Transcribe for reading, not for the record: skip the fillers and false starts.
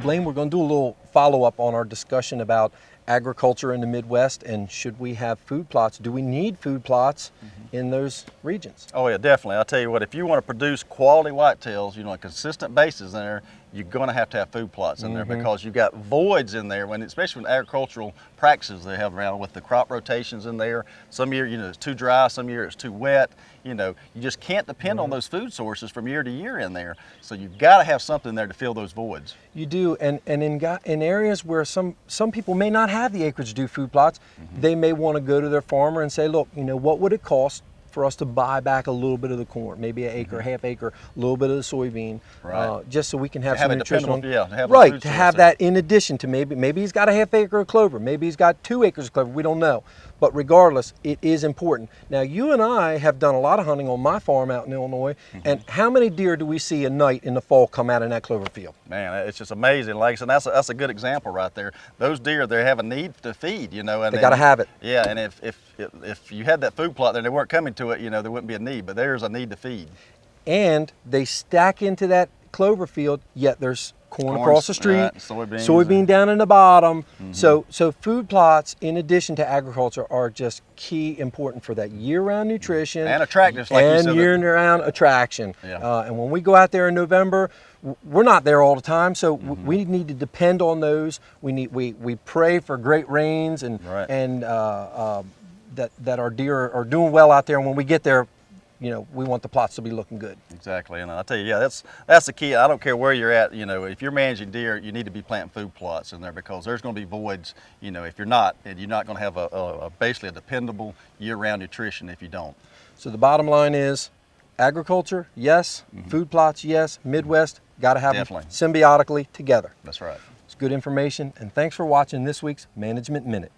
Blaine, we're going to do a little follow-up on our discussion about agriculture in the Midwest, and should we have food plots? Do we need food plots in those regions? Oh yeah, definitely. I'll tell you what, if you want to produce quality whitetails, on a consistent basis in there, you're going to have food plots in there, because you've got voids in there, especially when agricultural practices they have around with the crop rotations in there. Some year, it's too dry, some year it's too wet. You just can't depend on those food sources from year to year in there. So you've got to have something there to fill those voids. You do, and in areas where some people may not have the acreage to do food plots, they may want to go to their farmer and say, look, what would it cost for us to buy back a little bit of the corn, maybe an acre, half acre, a little bit of the soybean, just so we can have some nutritional, to have that in addition to maybe he's got a half acre of clover, maybe he's got 2 acres of clover, we don't know. But regardless, it is important. Now, you and I have done a lot of hunting on my farm out in Illinois, and how many deer do we see a night in the fall come out in that clover field? Man, it's just amazing. Like I said, that's a good example right there. Those deer, they have a need to feed, and they got to have it. Yeah, and if you had that food plot there and they weren't coming to it, there wouldn't be a need, but there's a need to feed. And they stack into that clover field, yet there's corn across the street, soybean down in the bottom. So food plots, in addition to agriculture, are just key important for that year-round nutrition and attractiveness, like you said, and year-round attraction. And when we go out there in November, we're not there all the time, so we need to depend on those. We pray for great rains and that our deer are doing well out there. And when we get there, we want the plots to be looking good. Exactly, and I'll tell you, that's the key. I don't care where you're at, if you're managing deer, you need to be planting food plots in there, because there's going to be voids, if you're not, and you're not going to have basically a dependable year-round nutrition if you don't. So the bottom line is, agriculture, yes, food plots, yes, Midwest, got to have them symbiotically together. That's right. It's good information, and thanks for watching this week's Management Minute.